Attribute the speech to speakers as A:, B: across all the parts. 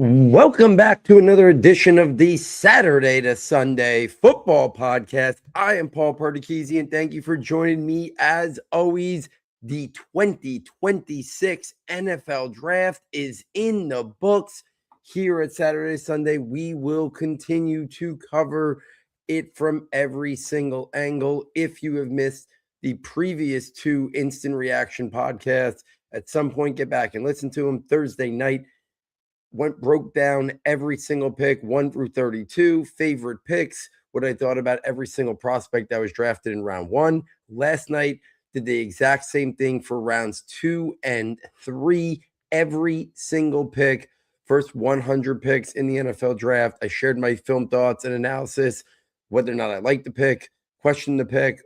A: Welcome back to another edition of the Saturday to Sunday football podcast. I am Paul Perdichizzi, and thank you for joining me. As always, the 2026 NFL Draft is in the books. Here at Saturday to Sunday, we will continue to cover it from every single angle. If you have missed the previous two instant reaction podcasts, at some point get back and listen to them. Thursday night, broke down every single pick, 1 through 32, favorite picks, what I thought about every single prospect that was drafted in round 1. Last night, did the exact same thing for rounds 2 and 3, every single pick. First 100 picks in the NFL draft. I shared my film thoughts and analysis, whether or not I like the pick, question the pick,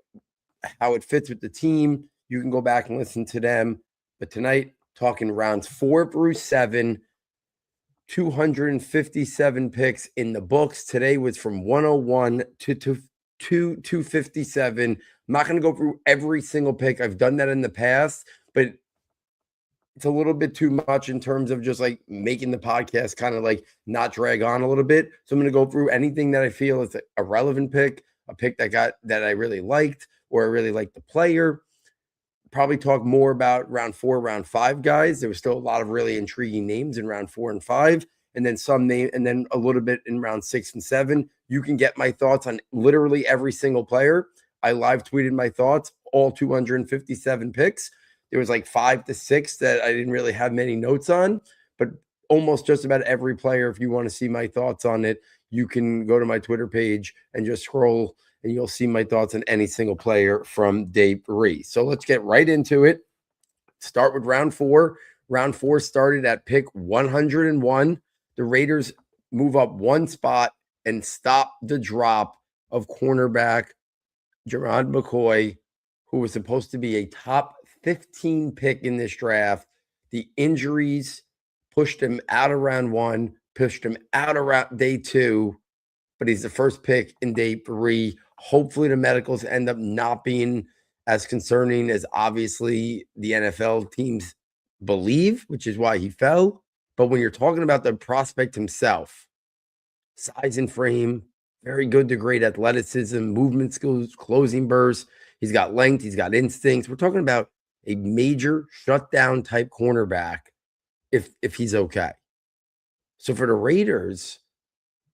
A: how it fits with the team. You can go back and listen to them. But tonight, talking rounds 4 through 7, 257 picks in the books. Today was from 101 to 257. I'm not going to go through every single pick. I've done that in the past, but it's a little bit too much in terms of just like making the podcast kind of like not drag on a little bit. So I'm going to go through anything that I feel is a relevant pick, a pick that I really liked, or I really liked the player. Probably talk more about round 4, round 5 guys. There was still a lot of really intriguing names in round 4 and 5, and then and then a little bit in round 6 and 7. You can get my thoughts on literally every single player. I live tweeted my thoughts, all 257 picks. There was like 5 to 6 that I didn't really have many notes on, but almost just about every player. If you want to see my thoughts on it, you can go to my Twitter page and just scroll and you'll see my thoughts on any single player from day 3. So let's get right into it. Start with round 4. Round 4 started at pick 101. The Raiders move up one spot and stop the drop of cornerback Gerard McCoy, who was supposed to be a top 15 pick in this draft. The injuries pushed him out of round 1, pushed him out of day 2, but he's the first pick in day 3. Hopefully the medicals end up not being as concerning as obviously the NFL teams believe, which is why he fell. But when you're talking about the prospect himself, size and frame, very good to great athleticism, movement skills, closing bursts. He's got length. He's got instincts. We're talking about a major shutdown type cornerback if he's okay. So for the Raiders,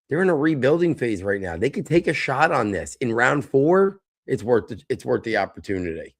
A: they're in a rebuilding phase right now. They could take a shot on this. In round 4, it's worth the opportunity.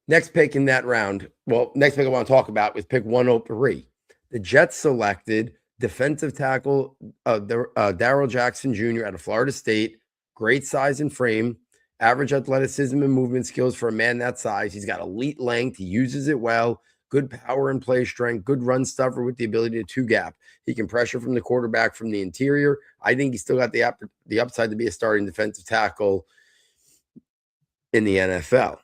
A: Next pick in that round, next pick I want to talk about was pick 103. The Jets selected defensive tackle Darrell Jackson Jr. out of Florida State. Great size and frame, average athleticism and movement skills for a man that size. He's got elite length. He uses it well. Good power and play strength, good run stuffer with the ability to two-gap. He can pressure from the quarterback from the interior. I think he's still got the upside to be a starting defensive tackle in the NFL.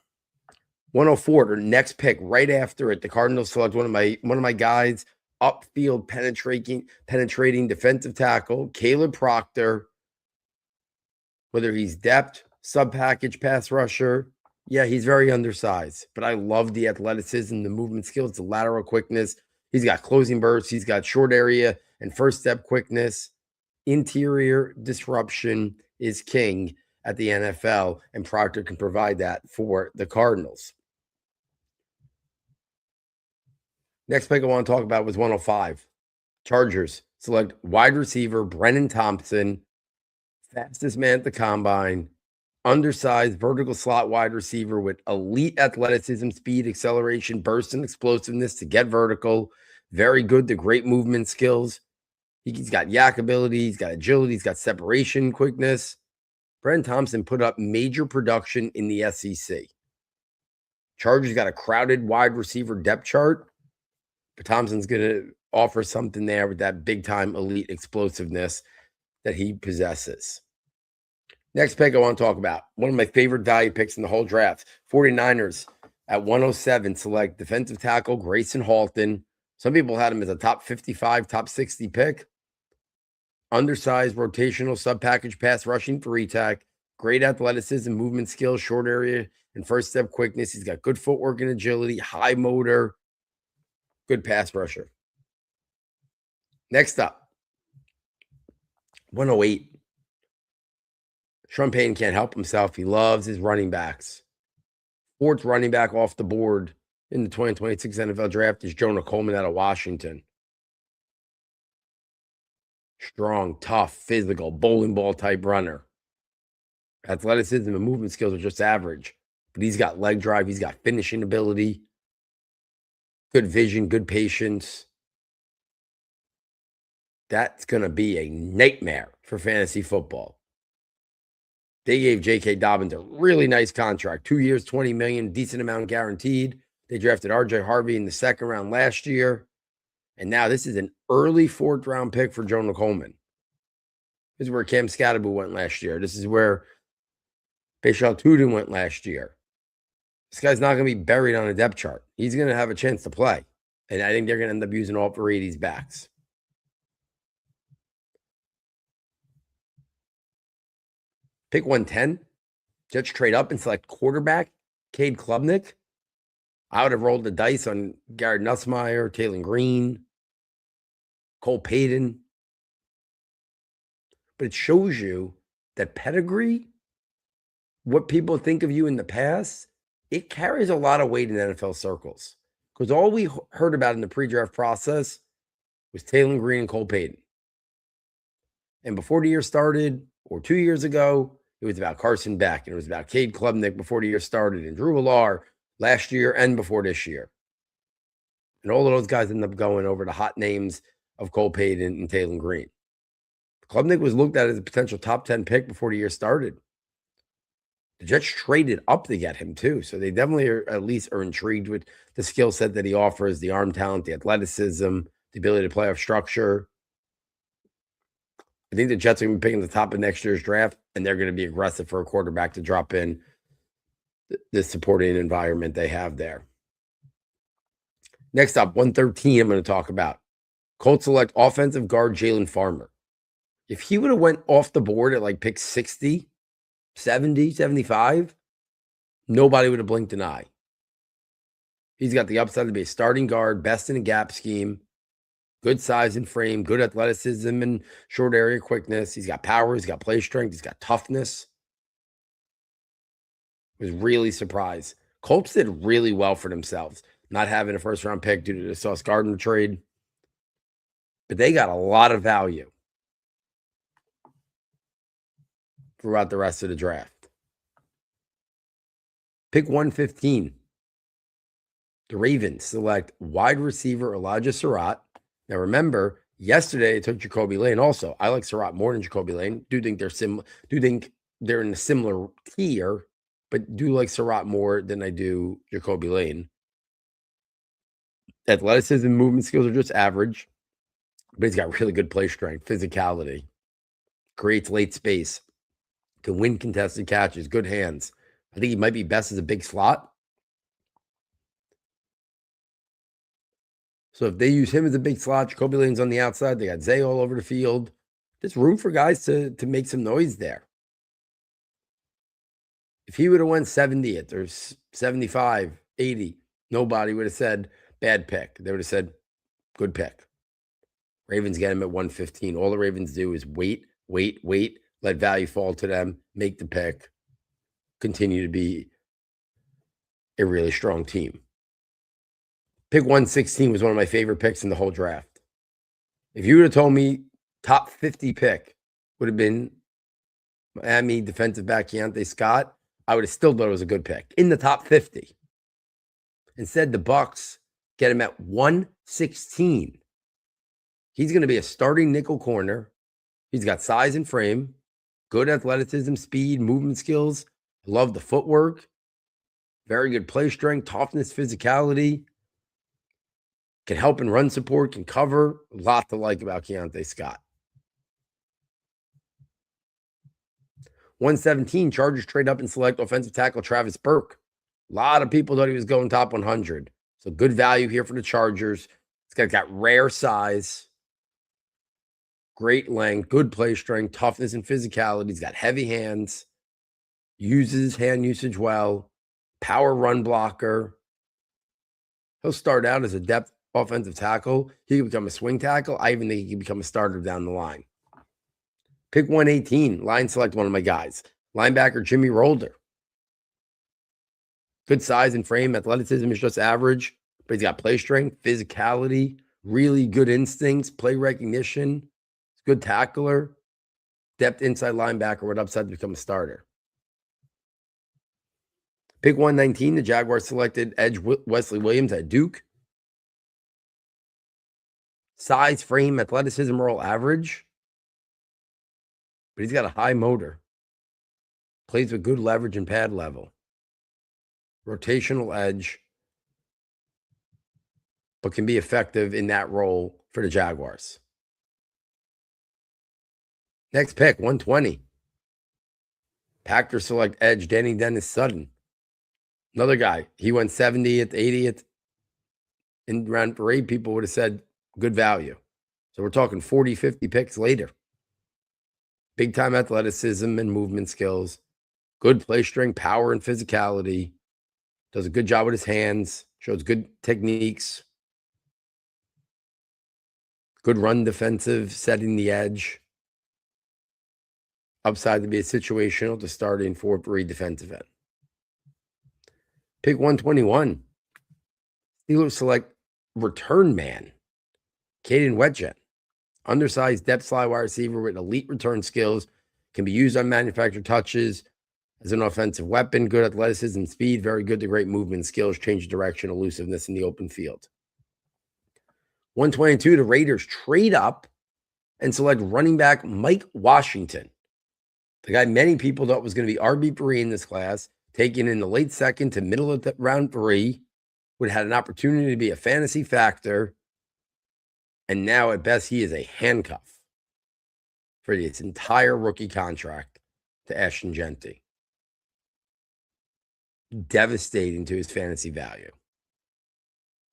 A: 104, the next pick right after it, the Cardinals select one of my guys, upfield penetrating defensive tackle, Caleb Proctor. Whether he's depth, sub-package pass rusher, yeah, he's very undersized, but I love the athleticism, the movement skills, the lateral quickness. He's got closing bursts. He's got short area and first step quickness. Interior disruption is king at the NFL, and Proctor can provide that for the Cardinals. Next pick I want to talk about was 105. Chargers select wide receiver Brennan Thompson, fastest man at the combine, undersized vertical slot wide receiver with elite athleticism, speed, acceleration, burst, and explosiveness to get vertical. Very good to great movement skills. He's got yak ability. He's got agility. He's got separation quickness. Brennan Thompson put up major production in the SEC. Chargers got a crowded wide receiver depth chart, but Thompson's going to offer something there with that big-time elite explosiveness that he possesses. Next pick I want to talk about, one of my favorite value picks in the whole draft. 49ers at 107 select defensive tackle Grayson Halton. Some people had him as a top 55, top 60 pick. Undersized, rotational, sub-package pass rushing 3-tech. Great athleticism, movement skills, short area, and first step quickness. He's got good footwork and agility, high motor, good pass rusher. Next up, 108. Sean Payton can't help himself. He loves his running backs. Fourth running back off the board in the 2026 NFL draft is Jonah Coleman out of Washington. Strong, tough, physical, bowling ball type runner. Athleticism and movement skills are just average, but he's got leg drive. He's got finishing ability, good vision, good patience. That's going to be a nightmare for fantasy football. They gave J.K. Dobbins a really nice contract, 2 years, $20 million, decent amount guaranteed. They drafted R.J. Harvey in the second round last year. And now this is an early fourth round pick for Jonah Coleman. This is where Cam Scatterbu went last year. This is where Bashal Tudin went last year. This guy's not going to be buried on a depth chart. He's going to have a chance to play. And I think they're going to end up using all 3 of these backs. Pick 110. Jets trade up and select quarterback, Cade Klubnik. I would have rolled the dice on Garrett Nussmeier, Taylor Green, Cole Payton. But it shows you that pedigree, what people think of you in the past, it carries a lot of weight in NFL circles. Because all we heard about in the pre-draft process was Taylor Green and Cole Payton. And before the year started, or 2 years ago, it was about Carson Beck, and it was about Cade Klubnik before the year started, and Drew Allar last year and before this year. And all of those guys ended up going over the hot names of Cole Payton and Taylor Green. Klubnik was looked at as a potential top 10 pick before the year started. The Jets traded up to get him too. So they definitely at least are intrigued with the skill set that he offers, the arm talent, the athleticism, the ability to play off structure. I think the Jets are going to be picking the top of next year's draft, and they're going to be aggressive for a quarterback to drop in the supporting environment they have there. Next up, 113, I'm going to talk about. Colts select offensive guard Jalen Farmer. If he would have went off the board at like pick 60, 70, 75, nobody would have blinked an eye. He's got the upside to be a starting guard, best in a gap scheme, good size and frame, good athleticism and short area quickness. He's got power. He's got play strength. He's got toughness. I was really surprised. Colts did really well for themselves, not having a first-round pick due to the Sauce Gardner trade. But they got a lot of value throughout the rest of the draft. Pick 115. The Ravens select wide receiver Elijah Surratt. Now, remember, yesterday I took Jacoby Lane also. I like Surratt more than Jacoby Lane. Do think they're in a similar tier, but do like Surratt more than I do Jacoby Lane. Athleticism and movement skills are just average, but he's got really good play strength, physicality, creates late space, can win contested catches, good hands. I think he might be best as a big slot. So if they use him as a big slot, Jacoby Lane's on the outside. They got Zay all over the field. There's room for guys to make some noise there. If he would have went 70th or 75, 80, nobody would have said bad pick. They would have said good pick. Ravens get him at 115. All the Ravens do is wait, let value fall to them, make the pick, continue to be a really strong team. Pick 116 was one of my favorite picks in the whole draft. If you would have told me top 50 pick would have been Miami defensive back Keontae Scott, I would have still thought it was a good pick in the top 50. Instead, the Bucs get him at 116. He's going to be a starting nickel corner. He's got size and frame, good athleticism, speed, movement skills. I love the footwork. Very good play strength, toughness, physicality. Can help in run support, can cover. A lot to like about Keontae Scott. 117, Chargers trade up and select offensive tackle Travis Burke. A lot of people thought he was going top 100. So good value here for the Chargers. This guy's got rare size, great length, good play strength, toughness and physicality. He's got heavy hands, uses his hand usage well, power run blocker. He'll start out as a depth offensive tackle. He can become a swing tackle. I even think he can become a starter down the line. Pick 118, line select one of my guys. Linebacker Jimmy Rolder. Good size and frame. Athleticism is just average, but he's got play strength, physicality, really good instincts, play recognition. Good tackler, depth inside linebacker with upside to become a starter. Pick 119, the Jaguars selected edge Wesley Williams at Duke. Size, frame, athleticism are all average, but he's got a high motor. Plays with good leverage and pad level. Rotational edge, but can be effective in that role for the Jaguars. Next pick, 120. Packers select edge Danny Dennis Sutton. Another guy. He went 70th, 80th. In round 8, people would have said good value. So we're talking 40, 50 picks later. Big time athleticism and movement skills. Good play strength, power, and physicality. Does a good job with his hands. Shows good techniques. Good run defensive, setting the edge. Upside to be a situational to start in 4-3 defensive end. Pick 121. Steelers select return man, Caden Wetjet. Undersized depth slot wide receiver with elite return skills. Can be used on manufactured touches as an offensive weapon. Good athleticism, speed. Very good to great movement skills. Change of direction, elusiveness in the open field. 122, the Raiders trade up and select running back Mike Washington. The guy many people thought was going to be RB3 in this class, taken in the late second to middle of round 3, would have had an opportunity to be a fantasy factor, and now at best he is a handcuff for its entire rookie contract to Ashton Genty. Devastating to his fantasy value.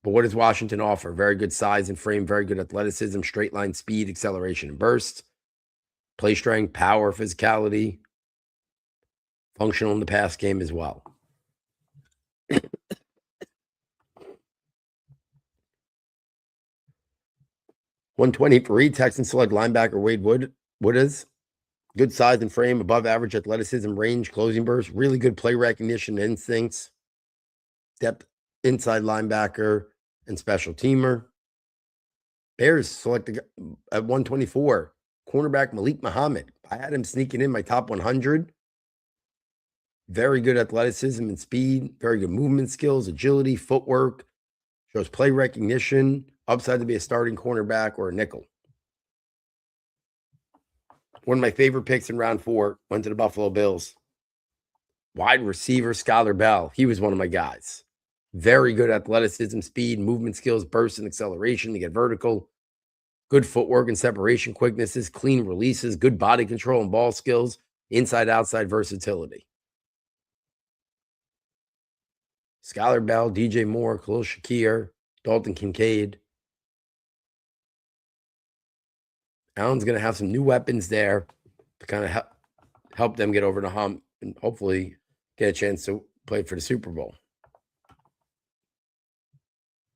A: But what does Washington offer? Very good size and frame, very good athleticism, straight line speed, acceleration, and burst. Play strength, power, physicality. Functional in the pass game as well. 123, Texans select linebacker Wade Wooders. Good size and frame, above average athleticism, range, closing burst, really good play recognition, instincts, depth inside linebacker, and special teamer. Bears selected at 124, cornerback Malik Muhammad. I had him sneaking in my top 100. Very good athleticism and speed, very good movement skills, agility, footwork, shows play recognition, upside to be a starting cornerback or a nickel. One of my favorite picks in round 4 went to the Buffalo Bills. Wide receiver Skylar Bell. He was one of my guys. Very good athleticism, speed, movement skills, burst and acceleration to get vertical. Good footwork and separation quicknesses, clean releases, good body control and ball skills, inside-outside versatility. Skylar Bell, DJ Moore, Khalil Shakir, Dalton Kincaid. Allen's going to have some new weapons there to kind of help them get over the hump and hopefully get a chance to play for the Super Bowl.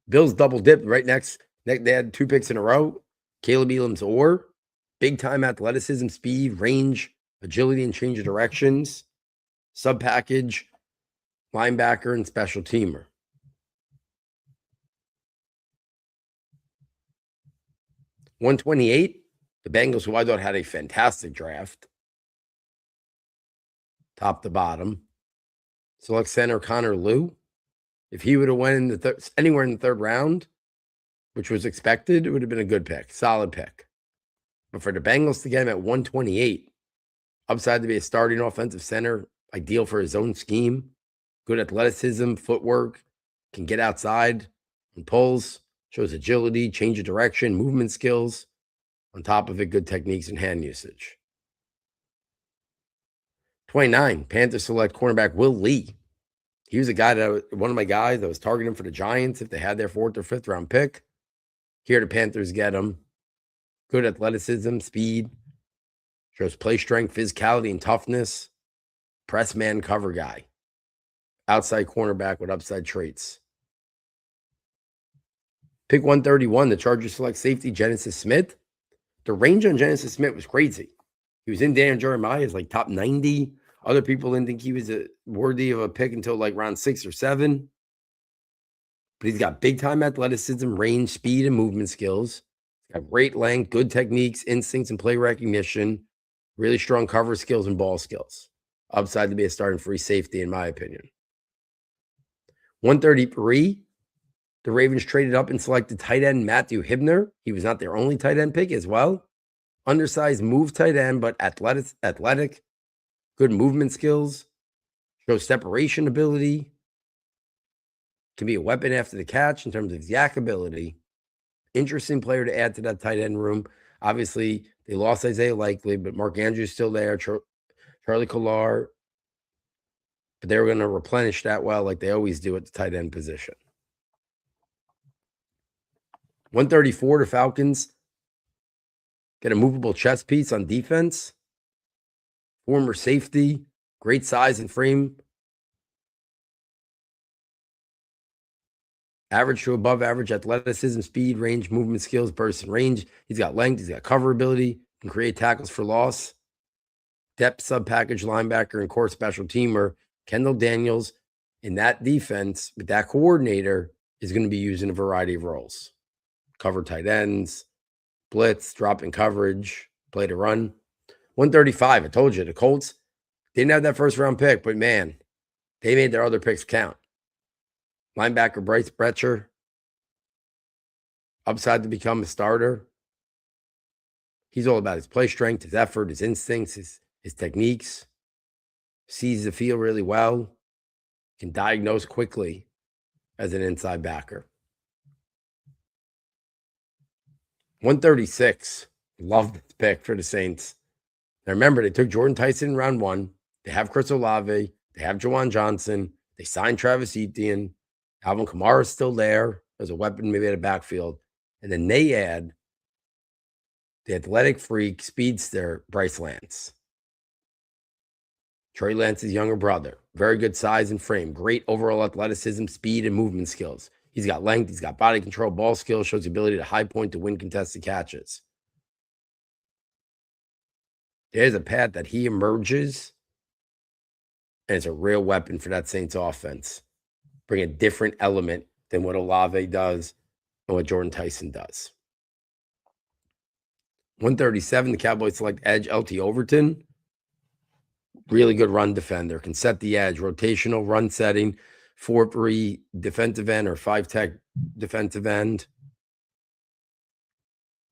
A: Bills double dipped right next. They had 2 picks in a row. Caleb Elam's big time athleticism, speed, range, agility, and change of directions. Sub package, linebacker, and special teamer. $128. The Bengals, who I thought had a fantastic draft, top to bottom, select center Connor Lew. If he would have went in anywhere in the 3rd round, which was expected, it would have been a good pick, solid pick. But for the Bengals to get him at 128, upside to be a starting offensive center, ideal for his own scheme, good athleticism, footwork, can get outside and pulls, shows agility, change of direction, movement skills. On top of it, good techniques and hand usage. 29, Panthers select cornerback Will Lee. He was a guy one of my guys that was targeting for the Giants if they had their 4th or 5th round pick. Here the Panthers get him. Good athleticism, speed, shows play strength, physicality, and toughness. Press man cover guy. Outside cornerback with upside traits. Pick 131, the Chargers select safety Genesis Smith. The range on Genesis Smith was crazy. He was in Dan Jeremiah's like top 90. Other people didn't think he was worthy of a pick until like round 6 or 7. But he's got big time athleticism, range, speed, and movement skills. He's got great length, good techniques, instincts, and play recognition. Really strong cover skills and ball skills. Upside to be a starting free safety, in my opinion. 133, the Ravens traded up and selected tight end Matthew Hibner. He was not their only tight end pick as well. Undersized move tight end, but athletic, good movement skills, shows separation ability, can be a weapon after the catch in terms of yak ability. Interesting player to add to that tight end room. Obviously, they lost Isaiah Likely, but Mark Andrews still there, Charlie Kolar. But they were going to replenish that well like they always do at the tight end position. 134, the Falcons get a movable chess piece on defense. Former safety, great size and frame. Average to above average athleticism, speed, range, movement skills, burst and range. He's got length. He's got cover ability. Can create tackles for loss. Depth sub-package linebacker and core special teamer. Kendall Daniels in that defense with that coordinator is going to be used in a variety of roles. Cover tight ends, blitz, drop in coverage, play to run. 135, I told you, the Colts didn't have that first round pick, but man, they made their other picks count. Linebacker Bryce Brecher, upside to become a starter. He's all about his play strength, his effort, his instincts, his techniques. Sees the field really well. Can diagnose quickly as an inside backer. 136. Love this pick for the Saints. Now remember, they took Jordan Tyson in round 1. They have Chris Olave. They have Jawan Johnson. They signed Travis Etienne. Alvin Kamara is still there as a weapon, maybe at a backfield. And then they add the athletic freak speedster, Bryce Lance. Trey Lance's younger brother. Very good size and frame. Great overall athleticism, speed, and movement skills. He's got length. He's got body control, ball skills, shows the ability to high point to win contested catches. There's a path that he emerges, and it's a real weapon for that Saints offense. Bring a different element than what Olave does and what Jordan Tyson does. 137, the Cowboys select edge LT Overton. Really good run defender. Can set the edge. Rotational run setting. 4-3 defensive end or 5-tech defensive end.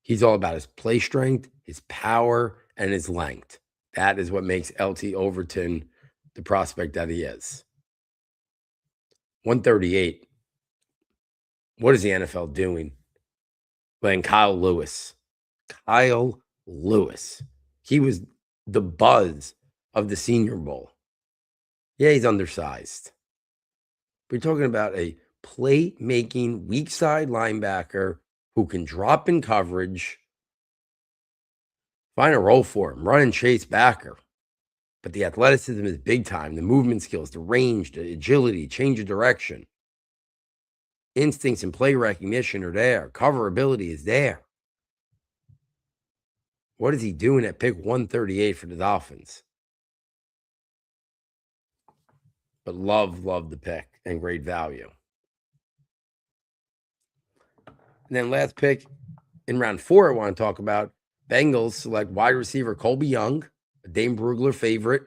A: He's all about his play strength, his power, and his length. That is what makes LT Overton the prospect that he is. 138. What is the NFL doing? Playing Kyle Lewis. Kyle Lewis. He was the buzz of the Senior Bowl. Yeah, he's undersized. We're talking about a play-making, weak side linebacker who can drop in coverage, find a role for him, run and chase backer. But the athleticism is big time. The movement skills, the range, the agility, change of direction. Instincts and play recognition are there. Cover ability is there. What is he doing at pick 138 for the Dolphins? But love the pick and great value. And then last pick in round 4, I want to talk about. Bengals select wide receiver Colby Young, a Dane Brugler favorite.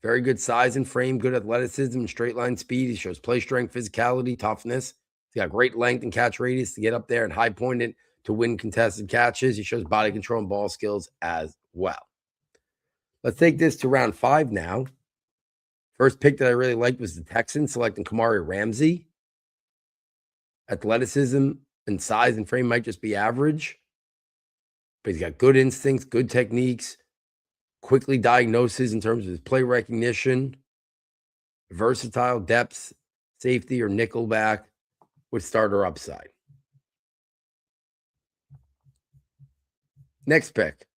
A: Very good size and frame, good athleticism, straight line speed. He shows play strength, physicality, toughness. He's got great length and catch radius to get up there and high point it to win contested catches. He shows body control and ball skills as well. Let's take this to round 5 now. First pick that I really liked was the Texans selecting Kamari Ramsey. Athleticism and size and frame might just be average, but he's got good instincts, good techniques, quickly diagnoses in terms of his play recognition, versatile depth, safety, or nickelback with starter upside. Next pick.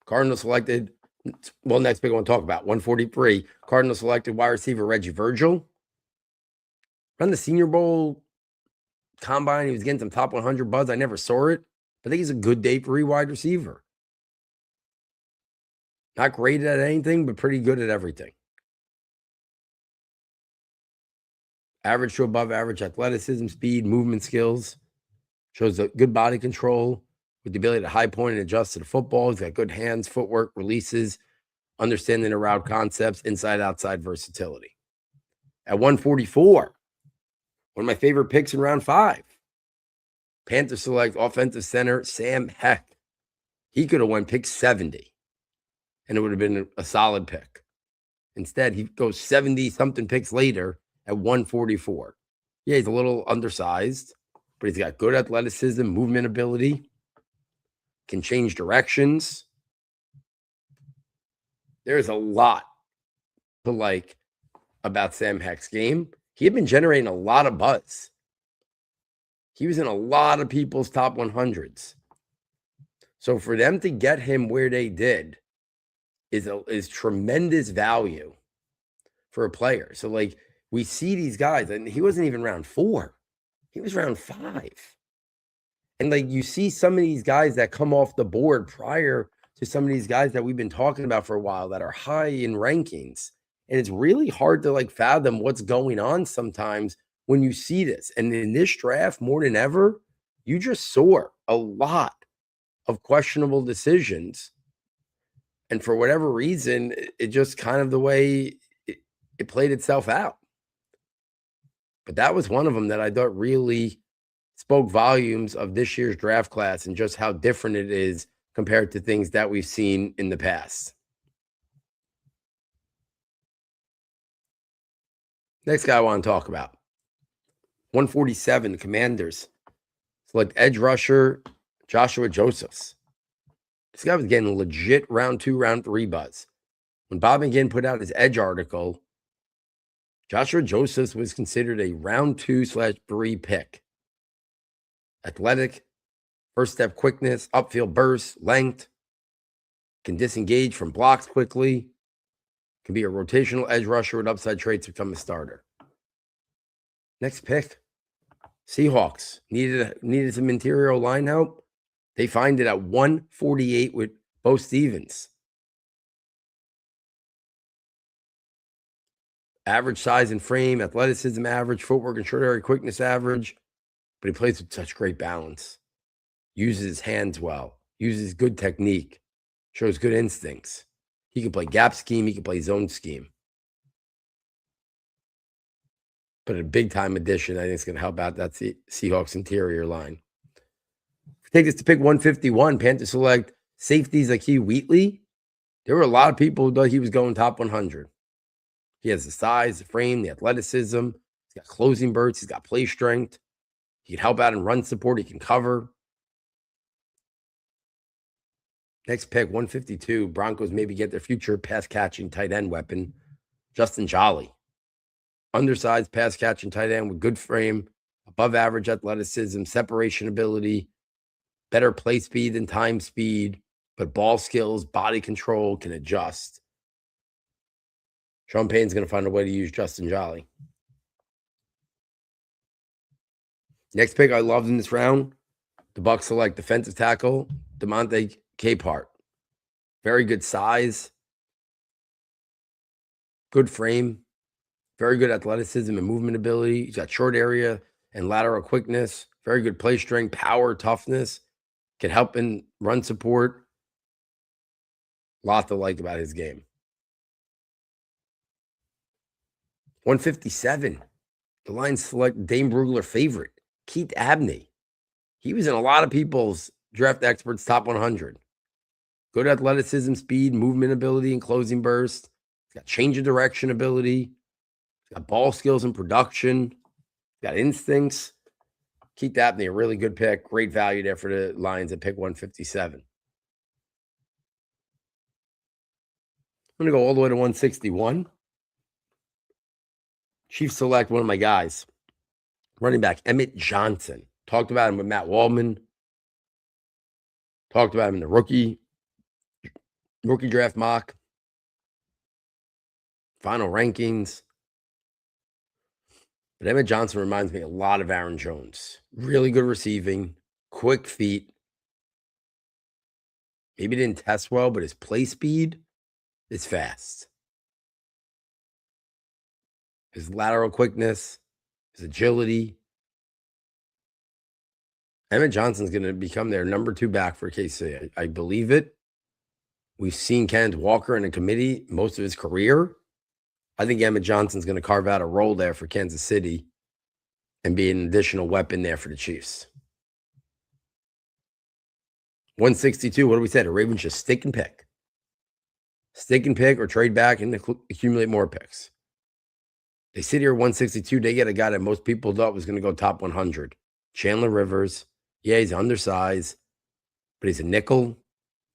A: Cardinals selected, next pick I want to talk about, 143. Cardinals selected wide receiver Reggie Virgil. Run the Senior Bowl combine, he was getting some top 100 buzz. I never saw it, but I think he's a good day for a wide receiver. Not great at anything, but pretty good at everything. Average to above average athleticism, speed, movement skills. Shows a good body control with the ability to high point and adjust to the football. He's got good hands, footwork, releases, understanding the route concepts, inside, outside versatility. At 144, one of my favorite picks in round 5. Panther select offensive center Sam Heck. He could have won pick 70, and it would have been a solid pick. Instead, he goes 70-something picks later at 144. Yeah, he's a little undersized, but he's got good athleticism, movement ability, can change directions. There's a lot to like about Sam Heck's game. He had been generating a lot of buzz. He was in a lot of people's top 100s. So for them to get him where they did is tremendous value for a player. So like we see these guys, and he wasn't even round 4. He was round 5. And like you see some of these guys that come off the board prior to some of these guys that we've been talking about for a while that are high in rankings. And it's really hard to like fathom what's going on sometimes when you see this. And in this draft, more than ever, you just saw a lot of questionable decisions. And for whatever reason, it just kind of the way it played itself out. But that was one of them that I thought really spoke volumes of this year's draft class and just how different it is compared to things that we've seen in the past. Next guy I want to talk about. 147, Commanders. Select edge rusher Joshua Josephs. This guy was getting legit round 2, round 3 buzz. When Bob McGinn put out his edge article, Joshua Josephs was considered a round 2/3 pick. Athletic, first step quickness, upfield burst, length, can disengage from blocks quickly, can be a rotational edge rusher with upside traits to become a starter. Next pick, Seahawks needed some interior line help. They find it at 148 with Bo Stevens. Average size and frame, athleticism average, footwork and short area quickness average, but he plays with such great balance. Uses his hands well, uses good technique, shows good instincts. He can play gap scheme, he can play zone scheme. But a big-time addition, I think it's going to help out that Seahawks interior line. If we take this to pick 151, Panther select safeties like Hugh Wheatley. There were a lot of people who thought he was going top 100. He has the size, the frame, the athleticism. He's got closing bursts. He's got play strength. He can help out in run support. He can cover. Next pick, 152. Broncos maybe get their future pass-catching tight end weapon, Justin Jolly. Undersized pass-catching tight end with good frame, above average athleticism, separation ability, better play speed than time speed, but ball skills, body control, can adjust. Sean Payne's going to find a way to use Justin Jolly. Next pick I loved in this round, the Bucs select defensive tackle DeMonte Capehart. Very good size, good frame, very good athleticism and movement ability. He's got short area and lateral quickness, very good play strength, power, toughness, can help in run support. Lot to like about his game. 157, the Lions select Dane Brugler favorite, Keith Abney. He was in a lot of people's draft experts' top 100. Good athleticism, speed, movement ability, and closing burst. He's got change of direction ability. He's got ball skills and production. He's got instincts. Keith Abney, a really good pick. Great value there for the Lions at pick 157. I'm going to go all the way to 161. Chiefs select one of my guys, running back Emmett Johnson. Talked about him with Matt Waldman. Talked about him in the rookie draft mock. Final rankings. But Emmett Johnson reminds me a lot of Aaron Jones. Really good receiving, quick feet. Maybe didn't test well, but his play speed is fast. His lateral quickness, his agility. Emmett Johnson's going to become their number 2 back for KC. I believe it. We've seen Kenneth Walker in a committee most of his career. I think Emmett Johnson's going to carve out a role there for Kansas City and be an additional weapon there for the Chiefs. 162, what do we say? The Ravens just stick and pick. Stick and pick or trade back and accumulate more picks. They sit here at 162. They get a guy that most people thought was going to go top 100. Chandler Rivers. Yeah, he's undersized, but he's a nickel,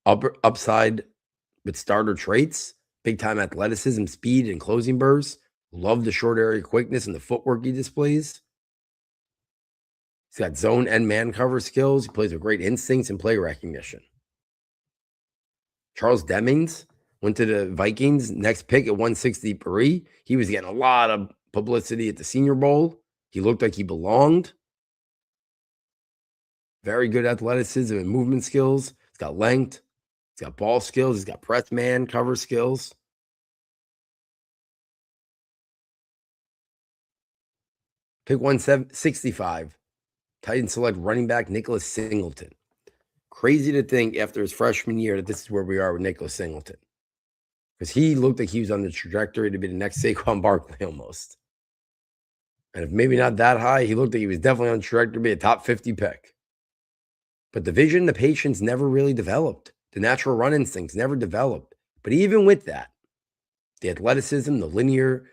A: upside with starter traits, big-time athleticism, speed, and closing bursts. Love the short area quickness and the footwork he displays. He's got zone and man cover skills. He plays with great instincts and play recognition. Charles Demings went to the Vikings. Next pick at 163. He was getting a lot of publicity at the Senior Bowl. He looked like he belonged. Very good athleticism and movement skills. He's got length. He's got ball skills. He's got press man cover skills. Pick 165. Titans select running back Nicholas Singleton. Crazy to think after his freshman year that this is where we are with Nicholas Singleton. Because he looked like he was on the trajectory to be the next Saquon Barkley almost. And if maybe not that high, he looked like he was definitely on the trajectory to be a top 50 pick. But the vision, the patience never really developed. The natural run instincts never developed. But even with that, the athleticism, the linear,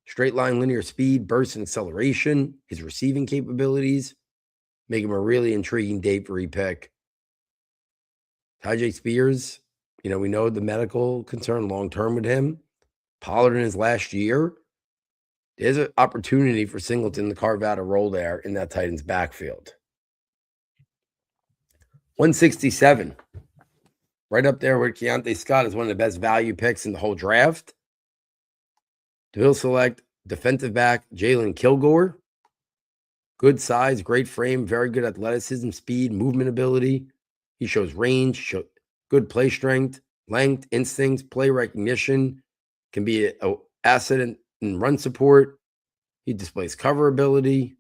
A: straight line linear speed, burst and acceleration, his receiving capabilities make him a really intriguing day 3 pick. Tyjae Spears, we know the medical concern long-term with him. Pollard in his last year. There's an opportunity for Singleton to carve out a role there in that Titans backfield. 167. Right up there with Keontae Scott is one of the best value picks in the whole draft. Deville select defensive back Jalen Kilgore. Good size, great frame, very good athleticism, speed, movement ability. He shows range, good play strength, length, instincts, play recognition. Can be an asset in run support. He displays cover ability.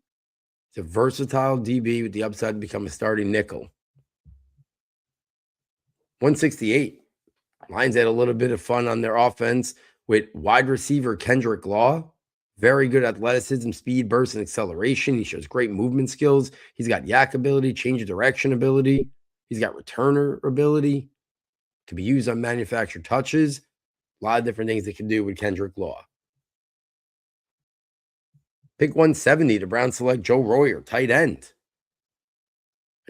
A: He's a versatile DB with the upside to become a starting nickel. 168. Lions had a little bit of fun on their offense with wide receiver Kendrick Law. Very good athleticism, speed, burst, and acceleration. He shows great movement skills. He's got yak ability, change of direction ability. He's got returner ability. Can be used on manufactured touches. A lot of different things they can do with Kendrick Law. Pick 170. The Browns select Joe Royer, tight end.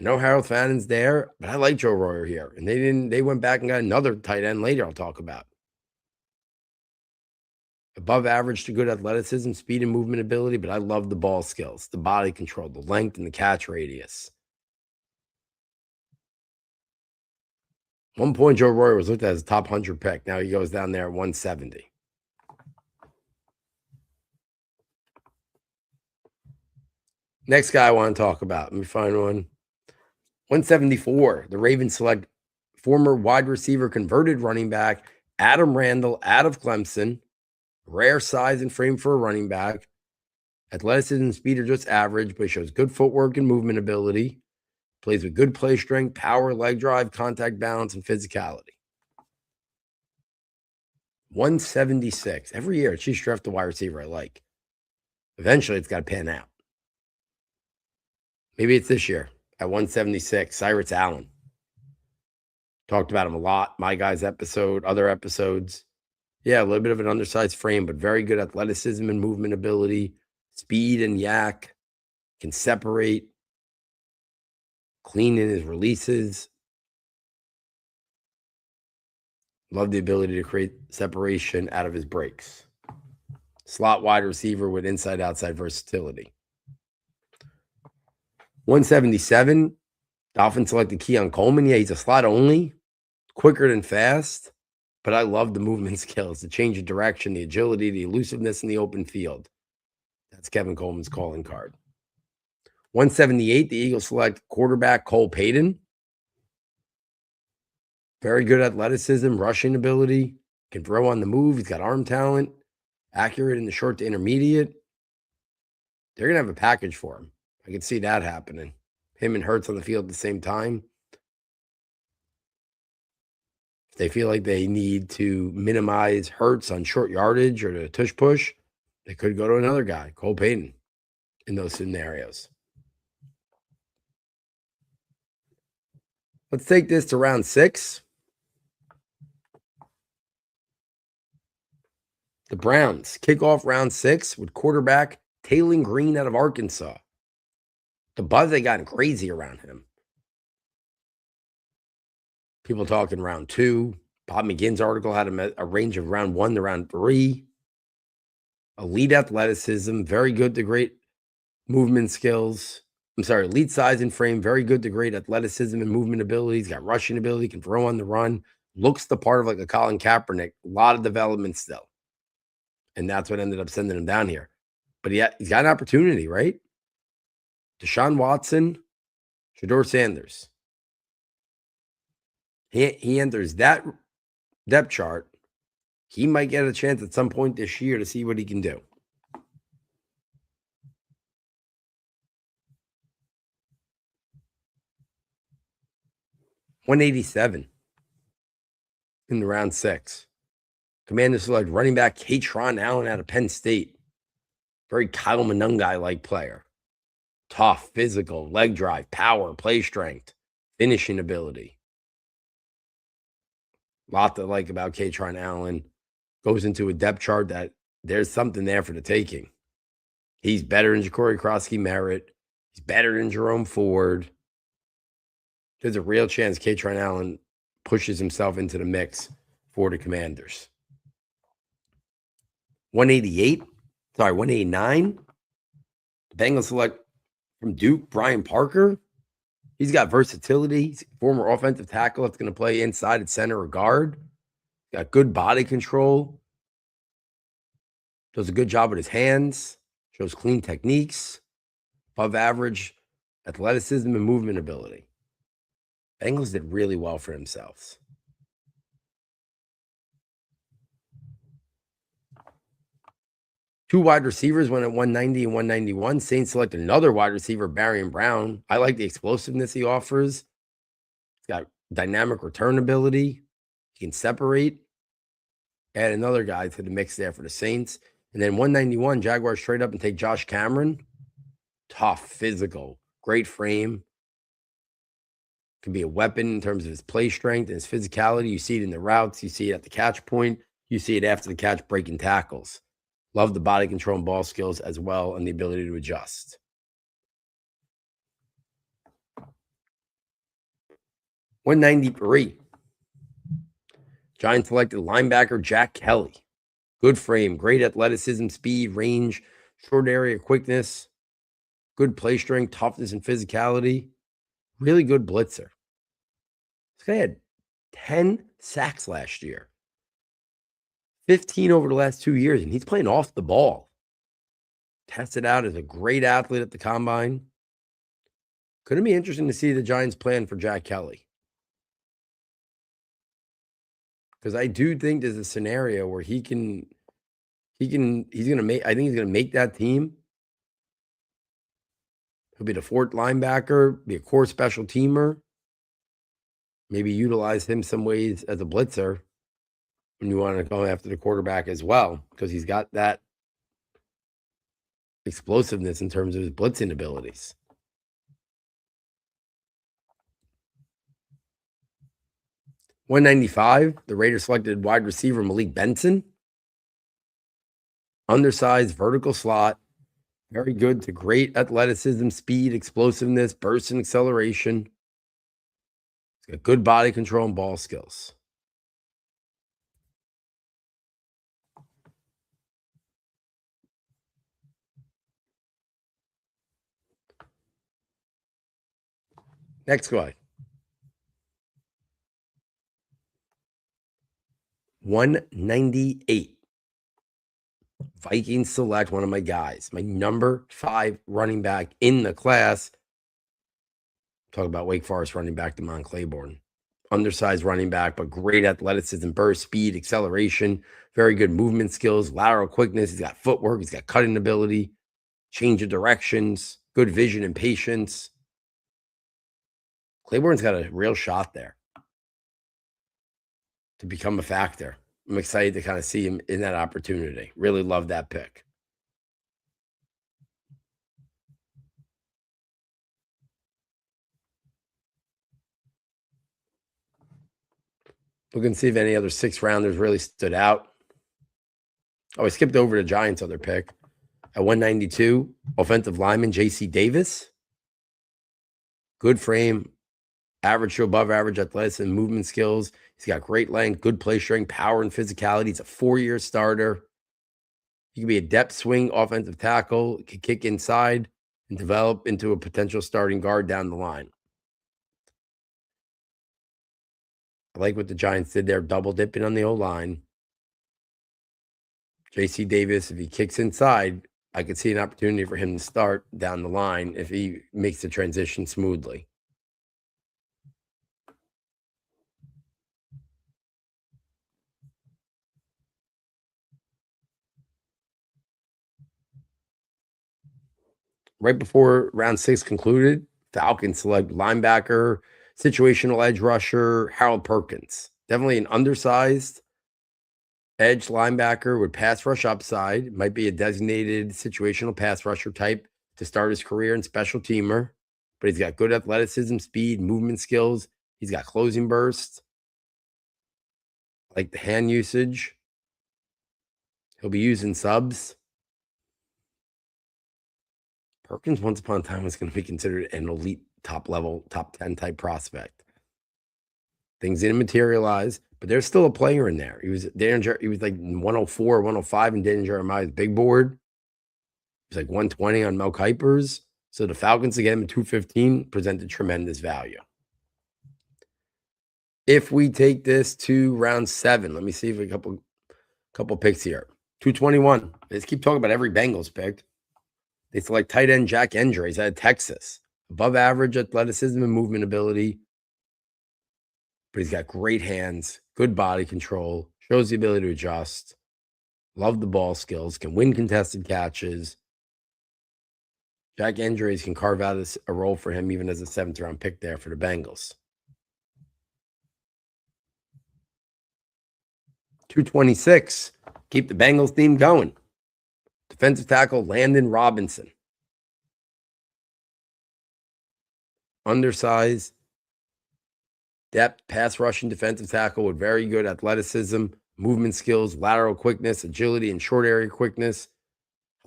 A: I know Harold Fannon's there, but I like Joe Royer here. And they went back and got another tight end later I'll talk about. Above average to good athleticism, speed and movement ability, but I love the ball skills, the body control, the length, and the catch radius. 1 point, Joe Royer was looked at as a top 100 pick. Now he goes down there at 170. Next guy I want to talk about. Let me find one. 174. The Ravens select former wide receiver converted running back Adam Randall out of Clemson. Rare size and frame for a running back. Athleticism and speed are just average, but he shows good footwork and movement ability. Plays with good play strength, power, leg drive, contact balance, and physicality. 176. Every year, Chiefs draft a wide receiver I like. Eventually, it's got to pan out. Maybe it's this year at 176. Cyrus Allen. Talked about him a lot. My Guys episode, other episodes. Yeah, a little bit of an undersized frame, but very good athleticism and movement ability, speed and yak, can separate, clean in his releases. Love the ability to create separation out of his breaks. Slot wide receiver with inside-outside versatility. 177, Dolphins selected Keon Coleman. Yeah, he's a slot only, quicker than fast. But I love the movement skills, the change of direction, the agility, the elusiveness in the open field. That's Kevin Coleman's calling card. 178, the Eagles select quarterback Cole Payton. Very good athleticism, rushing ability, can throw on the move. He's got arm talent, accurate in the short to intermediate. They're going to have a package for him. I can see that happening. Him and Hurts on the field at the same time. If they feel like they need to minimize Hurts on short yardage or to tush push, they could go to another guy, Cole Payton, in those scenarios. Let's take this to round 6. The Browns kick off round 6 with quarterback Taylor Green out of Arkansas. The buzz they got crazy around him. People talking round 2. Bob McGinn's article had a range of round 1 to round 3. Elite athleticism, very good to great movement skills. Elite size and frame, very good to great athleticism and movement ability. He's got rushing ability, can throw on the run. Looks the part of like a Colin Kaepernick. A lot of development still. And that's what ended up sending him down here. But he's got an opportunity, right? Deshaun Watson, Shedeur Sanders. He enters that depth chart. He might get a chance at some point this year to see what he can do. $187 in the round 6. Commanders select running back Katron Allen out of Penn State. Very Kyle Monungai-like player. Tough, physical, leg drive, power, play strength, finishing ability. A lot to like about Katron Allen. Goes into a depth chart that there's something there for the taking. He's better than Ja'Cory Krosky-Merritt. He's better than Jerome Ford. There's a real chance Katron Allen pushes himself into the mix for the Commanders. 189. The Bengals select from Duke, Brian Parker. He's got versatility. He's a former offensive tackle that's going to play inside at center or guard. Got good body control. Does a good job with his hands. Shows clean techniques. Above average athleticism and movement ability. Bengals did really well for themselves. Two wide receivers went at 190 and 191. Saints selected another wide receiver, Barian Brown. I like the explosiveness he offers. He's got dynamic return ability. He can separate. Add another guy to the mix there for the Saints. And then 191, Jaguars trade up and take Josh Cameron. Tough, physical, great frame. Can be a weapon in terms of his play strength and his physicality. You see it in the routes. You see it at the catch point. You see it after the catch, breaking tackles. Love the body control and ball skills as well and the ability to adjust. $193. Giants selected linebacker Jack Kelly. Good frame, great athleticism, speed, range, short area quickness, good play strength, toughness, and physicality. Really good blitzer. This guy had 10 sacks last year. 15 over the last 2 years, and he's playing off the ball. Tested out as a great athlete at the combine. Could it be interesting to see the Giants plan for Jack Kelly? Because I do think there's a scenario where he's gonna make that team. He'll be the fourth linebacker, be a core special teamer. Maybe utilize him some ways as a blitzer when you want to go after the quarterback as well, because he's got that explosiveness in terms of his blitzing abilities. $195, the Raiders selected wide receiver Malik Benson. Undersized, vertical slot. Very good to great athleticism, speed, explosiveness, burst, and acceleration. He's got good body control and ball skills. Next guy. 198. Vikings select one of my guys, my number 5 running back in the class. Talk about Wake Forest running back Damon Claiborne. Undersized running back, but great athleticism, burst, speed, acceleration, very good movement skills, lateral quickness. He's got footwork. He's got cutting ability, change of directions, good vision and patience. Claiborne's got a real shot there to become a factor. I'm excited to kind of see him in that opportunity. Really love that pick. Looking to see if any other 6-rounders really stood out. Oh, I skipped over the Giants' other pick. At 192, offensive lineman J.C. Davis. Good frame, average to above average athleticism, movement skills. He's got great length, good play strength, power, and physicality. He's a 4-year starter. He can be a depth swing offensive tackle, can kick inside, and develop into a potential starting guard down the line. I like what the Giants did there, double dipping on the O-line. J.C. Davis, if he kicks inside, I could see an opportunity for him to start down the line if he makes the transition smoothly. Right before round 6 concluded, Falcons select linebacker, situational edge rusher, Harold Perkins. Definitely an undersized edge linebacker with pass rush upside. Might be a designated situational pass rusher type to start his career and special teamer. But he's got good athleticism, speed, movement skills. He's got closing bursts. Like the hand usage. He'll be using subs. Perkins, once upon a time, was going to be considered an elite top level, top 10 type prospect. Things didn't materialize, but there's still a player in there. He was like 104, 105 in Dan Jeremiah's big board. He was like 120 on Mel Kiper's. So the Falcons to get him at 215 presented tremendous value. If we take this to round 7, let me see if a couple picks here. 221. Let's keep talking about every Bengals pick. They select tight end Jack Endres out of Texas. Above average athleticism and movement ability. But he's got great hands, good body control, shows the ability to adjust. Love the ball skills, can win contested catches. Jack Endres can carve out a role for him even as a 7th-round pick there for the Bengals. 226. Keep the Bengals theme going. Defensive tackle Landon Robinson. Undersized, depth, pass rushing defensive tackle with very good athleticism, movement skills, lateral quickness, agility, and short area quickness.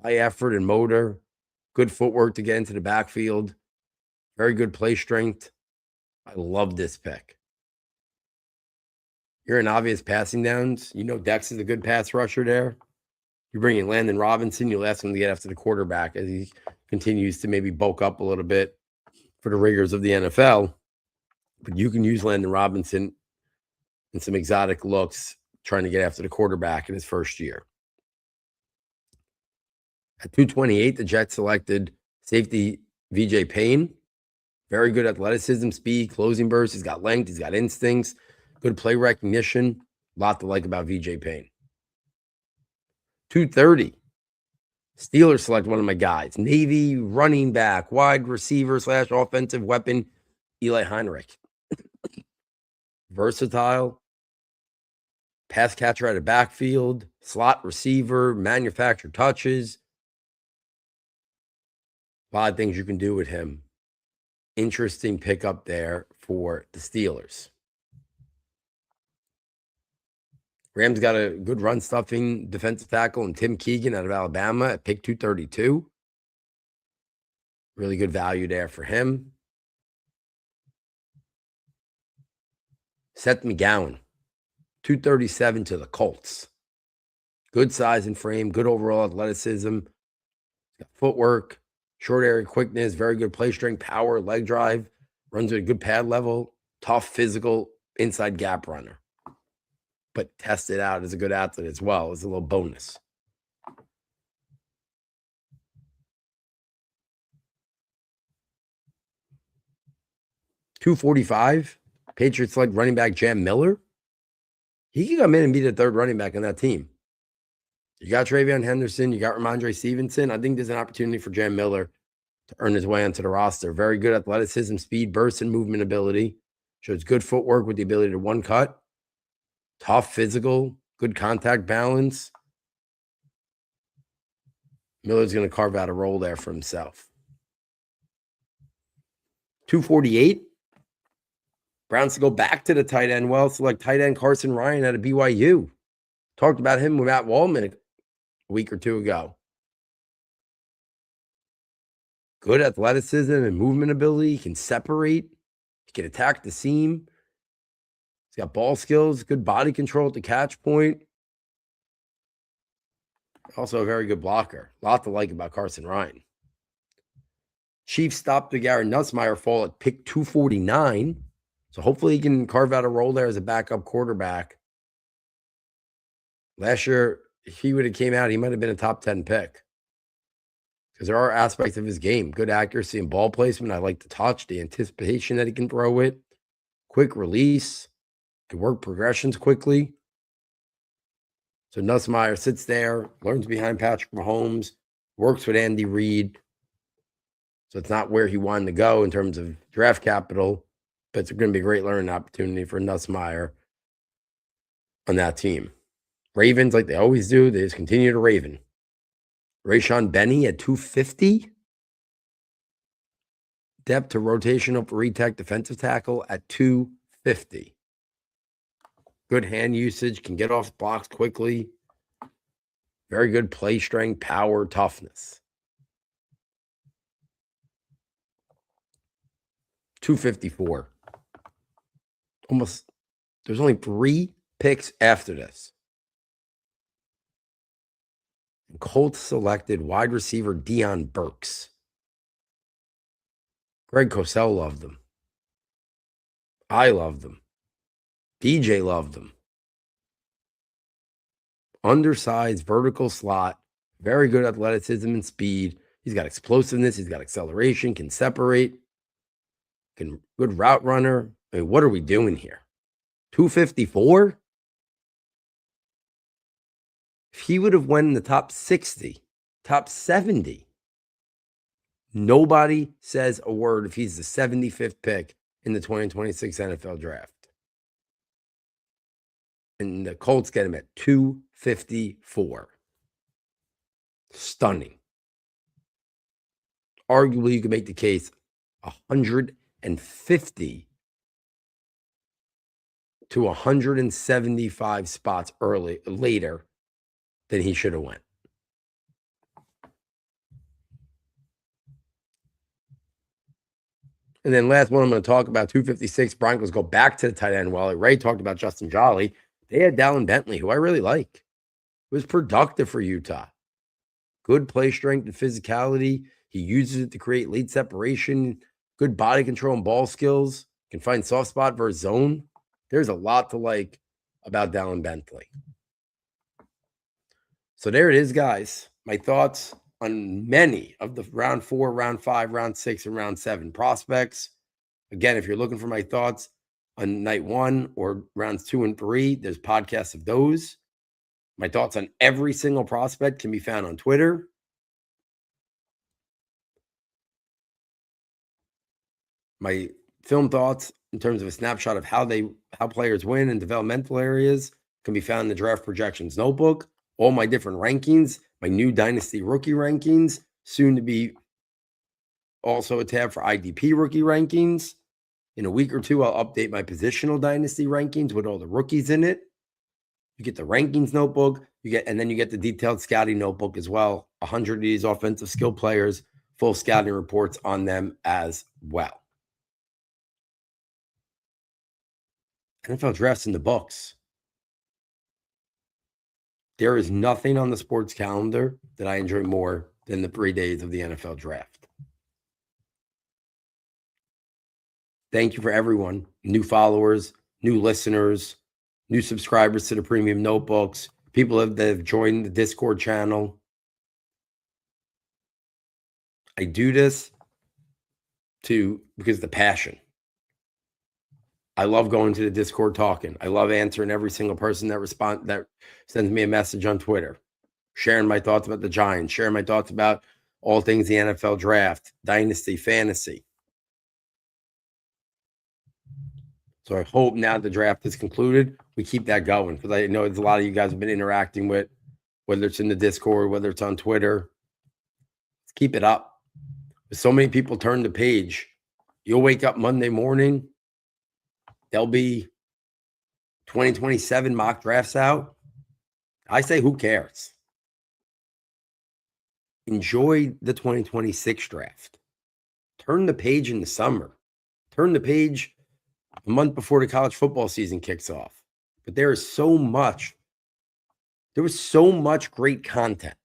A: High effort and motor. Good footwork to get into the backfield. Very good play strength. I love this pick. You're in obvious passing downs. You know Dex is a good pass rusher there. You bring in Landon Robinson, you'll ask him to get after the quarterback as he continues to maybe bulk up a little bit for the rigors of the NFL. But you can use Landon Robinson in some exotic looks trying to get after the quarterback in his first year. At 228, the Jets selected safety VJ Payne. Very good athleticism, speed, closing burst. He's got length. He's got instincts. Good play recognition. A lot to like about VJ Payne. 230. Steelers select one of my guys. Navy running back, wide receiver / offensive weapon, Eli Heinrich. Versatile. Pass catcher out of backfield. Slot receiver. Manufactured touches. A lot of things you can do with him. Interesting pickup there for the Steelers. Rams got a good run stuffing defensive tackle and Tim Keegan out of Alabama at pick 232. Really good value there for him. Seth McGowan, 237 to the Colts. Good size and frame, good overall athleticism, footwork, short area quickness, very good play strength, power, leg drive, runs at a good pad level, tough, physical, inside gap runner. But tested out as a good athlete as well as a little bonus. 245. Patriots select running back Jam Miller. He can come in and be the third running back on that team. You got Travion Henderson. You got Ramondre Stevenson. I think there's an opportunity for Jam Miller to earn his way onto the roster. Very good athleticism, speed, burst, and movement ability. Shows good footwork with the ability to one cut. Tough, physical, good contact balance. Miller's going to carve out a role there for himself. 248. Browns to go back to the tight end. Well, select tight end Carson Ryan out of BYU. Talked about him with Matt Waldman a week or two ago. Good athleticism and movement ability. He can separate. He can attack the seam. He's got ball skills, good body control at the catch point. Also a very good blocker. A lot to like about Carson Ryan. Chiefs stopped the Garrett Nussmeier fall at pick 249. So hopefully he can carve out a role there as a backup quarterback. Last year, if he would have came out, he might have been a top 10 pick. Because there are aspects of his game. Good accuracy and ball placement. I like the touch, the anticipation that he can throw it. Quick release. Can work progressions quickly. So Nussmeier sits there, learns behind Patrick Mahomes, works with Andy Reid. So it's not where he wanted to go in terms of draft capital, but it's going to be a great learning opportunity for Nussmeier on that team. Ravens, like they always do, they just continue to Raven. Rayshon Benny at 250. Depth to rotational for retech defensive tackle at 250. Good hand usage, can get off blocks quickly. Very good play strength, power, toughness. 254. Almost, there's only 3 picks after this. Colts selected wide receiver Deion Burks. Greg Cosell loved them. I loved them. DJ loved them. Undersized, vertical slot, very good athleticism and speed. He's got explosiveness. He's got acceleration, can separate, good route runner. I mean, what are we doing here? 254? If he would have won in the top 60, top 70, nobody says a word if he's the 75th pick in the 2026 NFL draft. And the Colts get him at 254. Stunning. Arguably, you could make the case 150 to 175 spots later than he should have went. And then last one I'm going to talk about, 256. Broncos go back to the tight end. While Ray talked about Justin Jolly, they had Dallin Bentley, who I really like. It was productive for Utah. Good play strength and physicality. He uses it to create lead separation, good body control and ball skills. Can find soft spot versus zone. There's a lot to like about Dallin Bentley. So there it is, guys. My thoughts on many of the round 4, round 5, round 6, and round 7 prospects. Again, if you're looking for my thoughts on night 1 or rounds 2 and 3, there's podcasts of those. My thoughts on every single prospect can be found on Twitter. My film thoughts in terms of a snapshot of how players win in developmental areas can be found in the Draft Projections Notebook. All my different rankings, my new Dynasty rookie rankings, soon to be also a tab for IDP rookie rankings. In a week or two, I'll update my positional Dynasty rankings with all the rookies in it. You get the rankings notebook, and then you get the detailed scouting notebook as well. 100 of these offensive skill players, full scouting reports on them as well. NFL draft's in the books. There is nothing on the sports calendar that I enjoy more than the 3 days of the NFL draft. Thank you for everyone, new followers, new listeners, new subscribers to the Premium Notebooks, people that have joined the Discord channel. I do this because of the passion. I love going to the Discord talking. I love answering every single person that sends me a message on Twitter, sharing my thoughts about the Giants, sharing my thoughts about all things the NFL draft, dynasty, fantasy. So I hope now the draft is concluded, we keep that going, because I know there's a lot of you guys have been interacting with, whether it's in the Discord, whether it's on Twitter. Let's keep it up. So many people turn the page. You'll wake up Monday morning, there'll be 2027 mock drafts out. I say, who cares? Enjoy the 2026 draft. Turn the page in the summer. Turn the page a month before the college football season kicks off. But there was so much great content.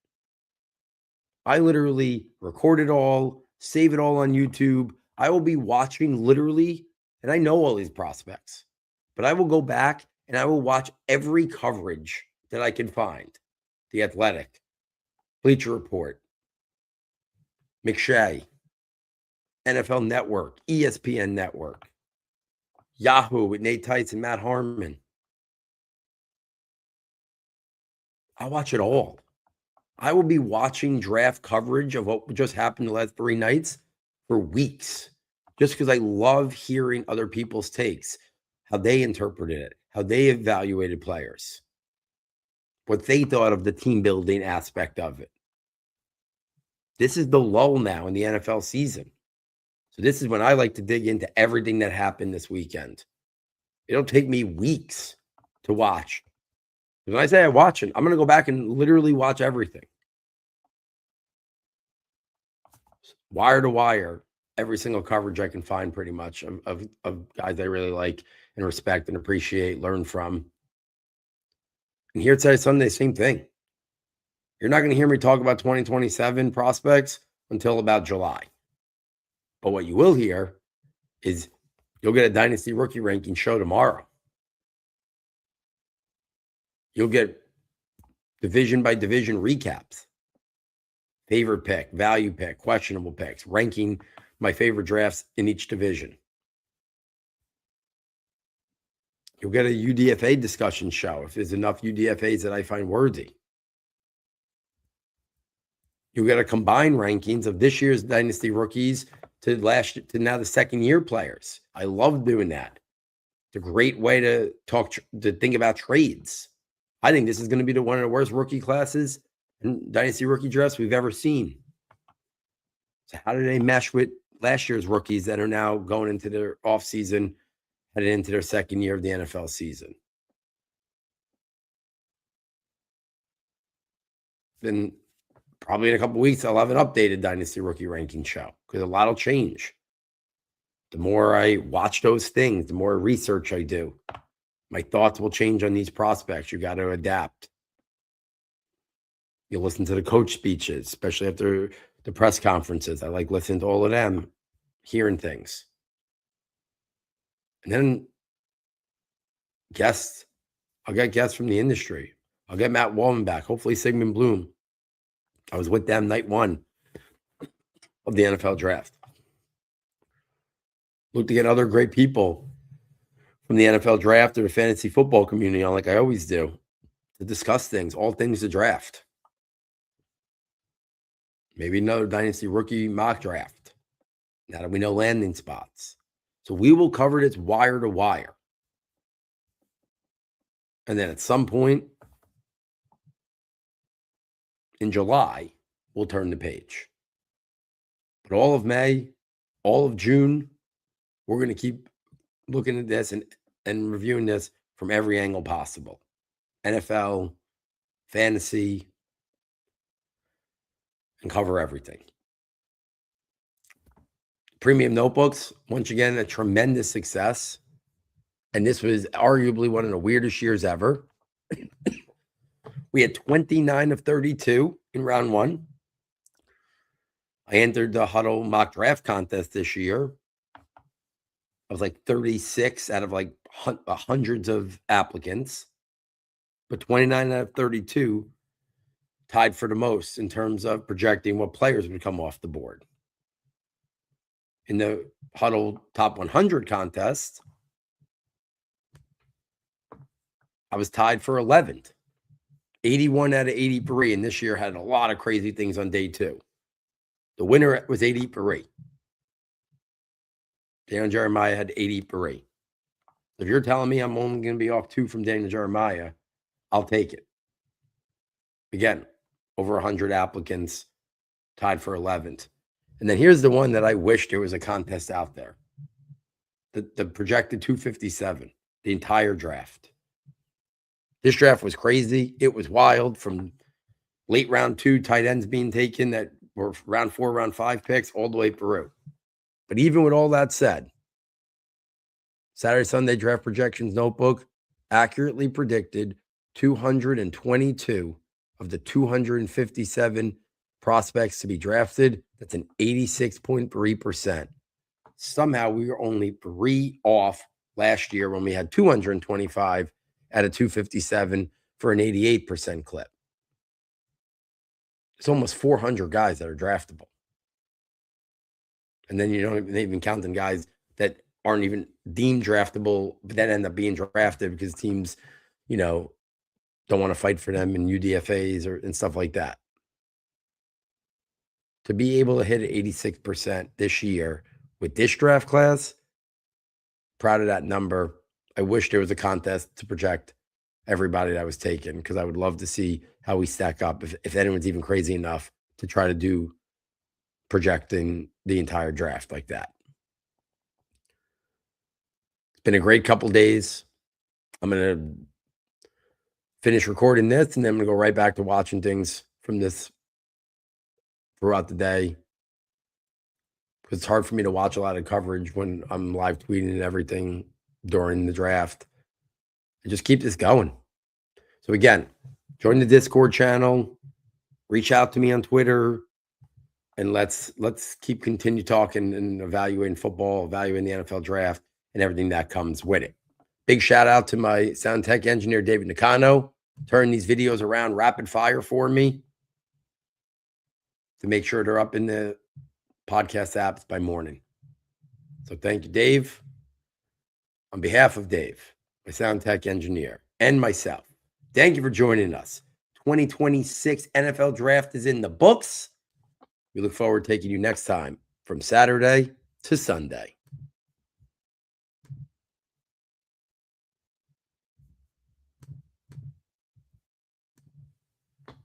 A: I literally record it all, save it all on YouTube. I will be watching literally, and I know all these prospects, but I will go back and I will watch every coverage that I can find. The Athletic, Bleacher Report, McShay, NFL Network, ESPN Network, Yahoo with Nate Tice and Matt Harmon. I'll watch it all. I will be watching draft coverage of what just happened the last 3 nights for weeks, just because I love hearing other people's takes, how they interpreted it, how they evaluated players, what they thought of the team building aspect of it. This is the lull now in the NFL season. So this is when I like to dig into everything that happened this weekend. It'll take me weeks to watch. When I say I watch it, I'm going to go back and literally watch everything. Wire to wire, every single coverage I can find pretty much of guys I really like and respect and appreciate, learn from. And here today, Sunday, same thing. You're not going to hear me talk about 2027 prospects until about July. But what you will hear is you'll get a Dynasty Rookie Ranking show tomorrow. You'll get division by division recaps. Favorite pick, value pick, questionable picks, ranking my favorite drafts in each division. You'll get a UDFA discussion show if there's enough UDFAs that I find worthy. You'll get a combined rankings of this year's Dynasty rookies to now the second year players. I love doing that. It's a great way to think about trades. I think this is going to be one of the worst rookie classes and Dynasty rookie drafts we've ever seen. So how do they mesh with last year's rookies that are now going into their offseason, headed into their second year of the NFL season? Then probably in a couple of weeks, I'll have an updated Dynasty rookie ranking show because a lot will change. The more I watch those things, the more research I do, my thoughts will change on these prospects. You got to adapt. You listen to the coach speeches, especially after the press conferences. I like listening to all of them, hearing things. And then guests. I'll get guests from the industry. I'll get Matt Wallman back. Hopefully Sigmund Bloom. I was with them night 1 of the NFL draft. Look to get other great people from the NFL draft or the fantasy football community on, like I always do, to discuss things, all things to draft. Maybe another Dynasty rookie mock draft. Now that we know landing spots. So we will cover this wire to wire. And then at some point in July, we'll turn the page. But all of May, all of June, we're going to keep looking at this and reviewing this from every angle possible. NFL, fantasy, and cover everything. Premium Notebooks, once again, a tremendous success. And this was arguably one of the weirdest years ever. We had 29 of 32 in round 1. I entered the Huddle mock draft contest this year. I was like 36 out of like hundreds of applicants. But 29 out of 32 tied for the most in terms of projecting what players would come off the board. In the Huddle Top 100 contest, I was tied for 11th. 81 out of 83, and this year had a lot of crazy things on day 2. The winner was 83. Daniel Jeremiah had 83. If you're telling me I'm only going to be off 2 from Daniel Jeremiah, I'll take it. Again, over 100 applicants, tied for 11th. And then here's the one that I wish there was a contest out there. The projected 257, the entire draft. This draft was crazy. It was wild, from late round 2 tight ends being taken that were round 4, round 5 picks all the way through. But even with all that said, Saturday, Sunday Draft Projections Notebook accurately predicted 222 of the 257 prospects to be drafted. That's an 86.3%. Somehow we were only 3 off last year when we had 225 out of 257 for an 88% clip. It's almost 400 guys that are draftable. And then you don't even counting guys that aren't even deemed draftable, but then end up being drafted because teams, don't want to fight for them in UDFAs and stuff like that. To be able to hit 86% this year with this draft class, proud of that number. I wish there was a contest to project everybody that was taken, because I would love to see how we stack up, if anyone's even crazy enough to try to do projecting the entire draft like that. It's been a great couple days. I'm going to finish recording this, and then I'm going to go right back to watching things from this throughout the day, because it's hard for me to watch a lot of coverage when I'm live tweeting and everything during the draft. And just keep this going. So again, join the Discord channel, reach out to me on Twitter, and let's continue talking and evaluating football, evaluating the NFL draft, and everything that comes with it. Big shout out to my sound tech engineer, David Nakano, turning these videos around rapid fire for me to make sure they're up in the podcast apps by morning. So thank you, Dave. On behalf of Dave, my sound tech engineer, and myself, thank you for joining us. 2026 NFL Draft is in the books. We look forward to taking you next time from Saturday to Sunday.